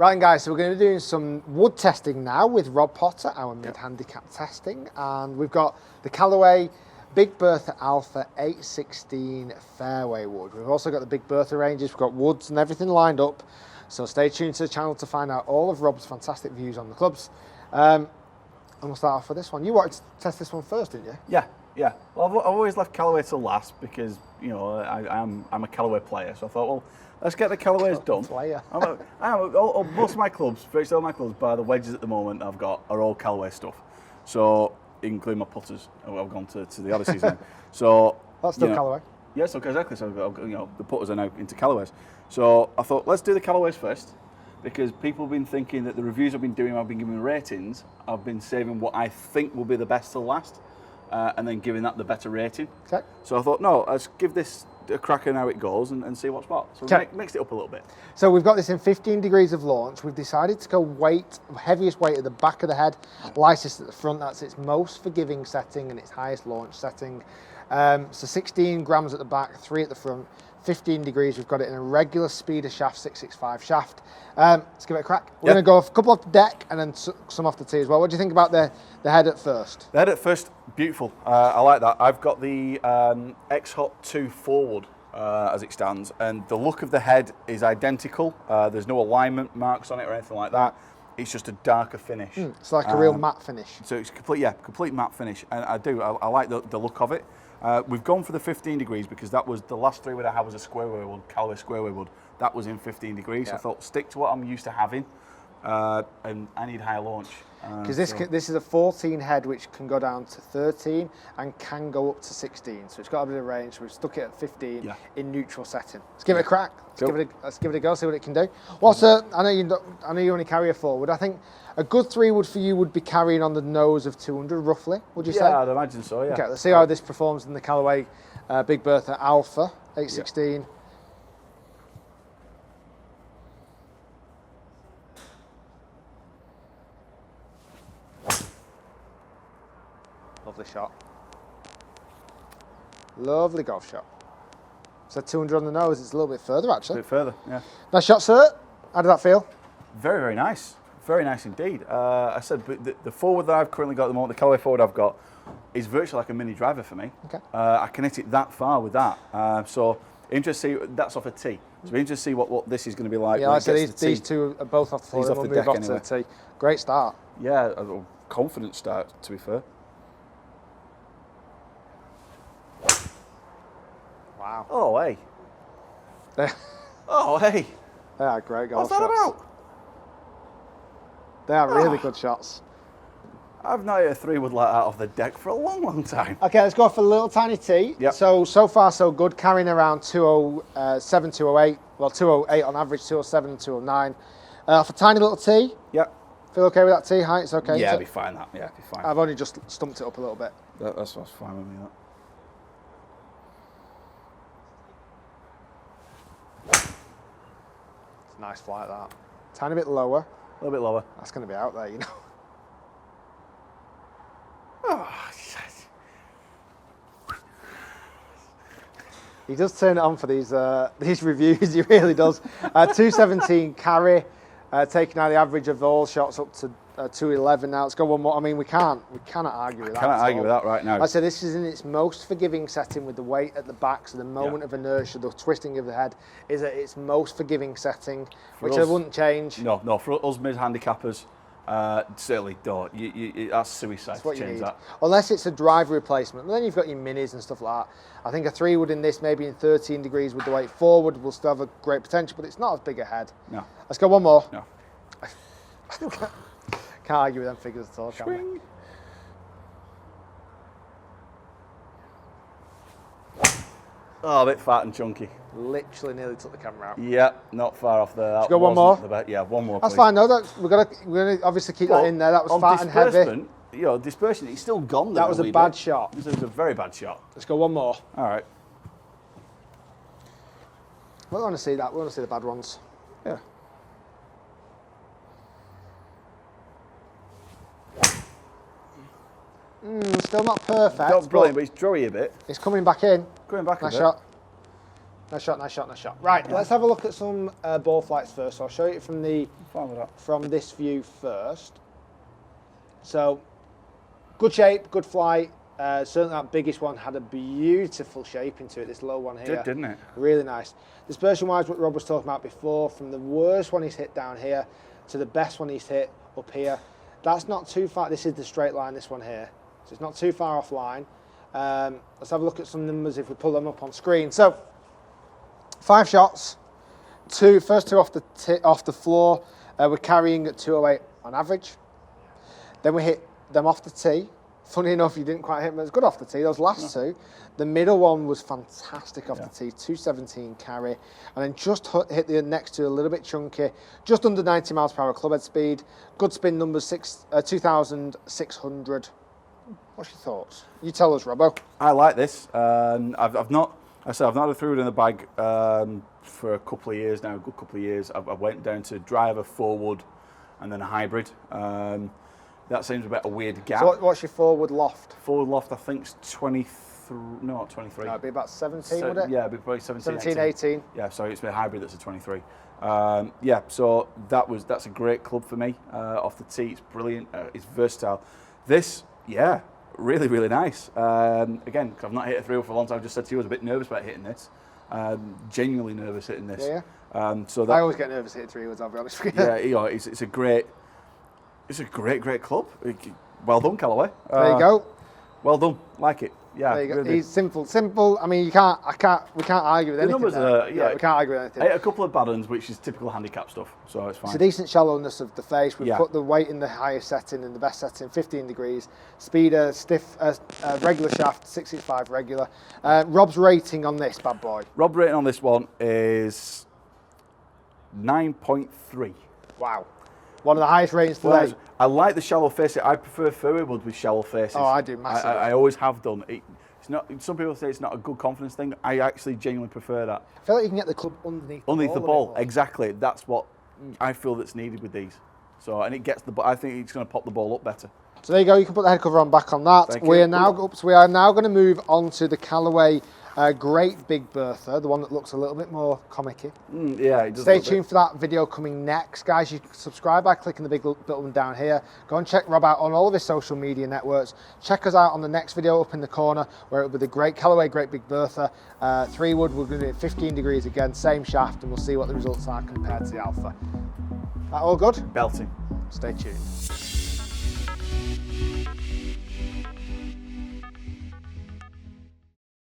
Right, guys, so we're going to be doing some wood testing now with Rob Potter, our mid-handicap testing. And we've got the Callaway Big Bertha Alpha 816 fairway wood. We've also got the Big Bertha ranges, we've got woods and everything lined up. So stay tuned to the channel to find out all of Rob's fantastic views on the clubs. And we'll start off with this one. You wanted to test this one first, didn't you? Yeah. Well, I've always left Callaway till last because, you know, I'm a Callaway player. So I thought, well, let's get the Callaways done. Player. Most of my clubs, virtually all my clubs, bar the wedges at the moment I've got, are all Callaway stuff. So, including my putters, I've gone to the Odysseys now. So That's still Callaway. Yes, okay, exactly. So, the putters are now into Callaways. So I thought, let's do the Callaways first, because people have been thinking that the reviews I've been doing, I've been giving ratings, I've been saving what I think will be the best till last, and then giving that the better rating. Okay. So I thought, no, let's give this a crack at how it goes and see what's what. So we mixed it up a little bit. So we've got this in 15 degrees of launch. We've decided to go heaviest weight at the back of the head, lightest at the front. That's its most forgiving setting and its highest launch setting. So 16 grams at the back, 3 at the front. 15 degrees, we've got it in a regular speeder shaft, 665 shaft. Let's give it a crack. We're going to go a couple off the deck and then some off the tee as well. What do you think about the head at first? The head at first, beautiful. I like that. I've got the X-Hot 2 forward as it stands, and the look of the head is identical. There's no alignment marks on it or anything like that. It's just a darker finish. It's like a real matte finish. So it's complete matte finish, and I like the look of it. We've gone for the 15 degrees because that was the last three that I had was a squareway wood, Callaway squareway wood. That was in 15 degrees. Yeah. So I thought, stick to what I'm used to having, and I need higher launch. Because this is a 14 head which can go down to 13 and can go up to 16. So it's got a bit of range. So we've stuck it at 15 in neutral setting. Let's give it a crack. Let's give it a go. See what it can do. I know you only carry a forward. I think a good 3 wood for you would be carrying on the nose of 200 roughly. Would you say? Yeah, I'd imagine so. Yeah. Okay. Let's see how this performs in the Callaway Big Bertha Alpha 816. Lovely shot. Lovely golf shot. So 200 on the nose, it's a little bit further actually. A bit further, yeah. Nice shot, sir. How did that feel? Very, very nice. Very nice indeed. I said the forward that I've currently got at the moment, the Callaway forward I've got, is virtually like a mini driver for me. Okay. I can hit it that far with that. So interesting to see, that's off a tee. So interesting to see what this is going to be like. Yeah, so these two are both off the floor. He's off the deck anyway. To the tee. Great start. Yeah, a confident start to be fair. Wow. Oh, hey. Oh, hey. They are great golf shots. What's that about? They are really good shots. I've not hit a 3 wood like that off the deck for a long, long time. Okay, let's go for a little tiny tee. Yep. So far so good, carrying around 207, 208. Well, 208 on average, 207, 209. Off a tiny little tee. Yep. Feel okay with that tee height? It's okay. Yeah, it'll be fine. Yeah, it'll be fine. I've only just stumped it up a little bit. That's fine with me. That. Nice flight that. Tiny bit lower. A little bit lower. That's going to be out there, you know. Oh, shit. He does turn it on for these reviews. He really does. 217 carry, taking out the average of all shots up to 211 now. Let's go one more. I mean, we cannot argue with that. Cannot argue with that right now. Like I said, this is in its most forgiving setting with the weight at the back, so the moment of inertia, the twisting of the head is at its most forgiving setting, which I wouldn't change. No, for us mid-handicappers, certainly don't. That's suicide to change that. Unless it's a driver replacement. And then you've got your minis and stuff like that. I think a 3 wood in this, maybe in 13 degrees with the weight forward, will still have a great potential, but it's not as big a head. No. Let's go one more. No. Can't argue with them figures at all, can we? Oh, a bit fat and chunky. Literally nearly took the camera out. Yeah, not far off there. Let's go one more. Yeah, one more. That's fine. No, we're gonna obviously keep that in there. That was fat and heavy. You know, dispersion. It's still gone. That was a bad shot. It was a very bad shot. Let's go one more. All right. We want to see that. We want to see the bad ones. Yeah. Still not perfect. Not brilliant, but it's drawy a bit. It's coming back in. Coming back a bit. Nice shot. Nice shot, nice shot, nice shot. Right, let's have a look at some ball flights first. So I'll show you from this view first. So, good shape, good flight. Certainly that biggest one had a beautiful shape into it, this low one here. Didn't it? Really nice. Dispersion-wise, what Rob was talking about before, from the worst one he's hit down here to the best one he's hit up here, that's not too far. This is the straight line, this one here. So it's not too far offline. Let's have a look at some numbers if we pull them up on screen. So, 5 shots, first two off the floor. We're carrying at 208 on average. Then we hit them off the tee. Funny enough, you didn't quite hit them. It was good off the tee, those last two. The middle one was fantastic off the tee, 217 carry. And then just hit the next two a little bit chunky, just under 90 miles per hour clubhead speed. Good spin numbers, 2,600. What's your thoughts? You tell us, Robbo. I like this. I've not had a 3-wood in the bag for a couple of years now, a good couple of years. I went down to driver, 4-wood, and then a hybrid. That seems a bit of a weird gap. So what's your 4-wood loft? 4-wood loft, I think, is 23. No, not 23. No, it'd be about 17, would it? Yeah, it'd be probably 17, 18. Yeah, sorry, it's a hybrid that's a 23. Yeah, so that's a great club for me. Off the tee, it's brilliant. It's versatile. This, yeah, really, really nice. Again, because I've not hit a 3-wood for a long time, I just said to you I was a bit nervous about hitting this. Genuinely nervous hitting this. Yeah. So I always get nervous hitting 3-woods, I'll be honest with you. Yeah, you know, it's a great club. Well done, Callaway. There you go. Well done, like it. Yeah, there you go. Really. He's simple. I mean, we can't argue with anything. The numbers are, yeah, we can't argue with anything. I hit a couple of bad ones, which is typical handicap stuff, so it's fine. It's a decent shallowness of the face. We've put the weight in the highest setting and the best setting, 15 degrees. Speeder, stiff, regular shaft, 665 regular. Rob's rating on this bad boy. Rob's rating on this one is 9.3. Wow. One of the highest ratings today. I like the shallow face. I prefer furry wood with shallow faces. Oh, I do massively. I always have done. It's not. Some people say it's not a good confidence thing. I actually genuinely prefer that. I feel like you can get the club underneath the ball. Exactly. That's what I feel that's needed with these. So, and it gets the. I think it's going to pop the ball up better. So there you go. You can put the head cover on back on that. We are now going to move on to the Callaway Great Big Bertha, the one that looks a little bit more comic-y. Yeah, it does. Stay tuned for that video coming next, guys. You can subscribe by clicking the big button down here. Go and check Rob out on all of his social media networks. Check us out on the next video up in the corner, where it'll be the great Callaway Great Big Bertha 3-wood. We're going to do it 15 degrees again, same shaft, and we'll see what the results are compared to the Alpha. That all good? Belting. Stay tuned.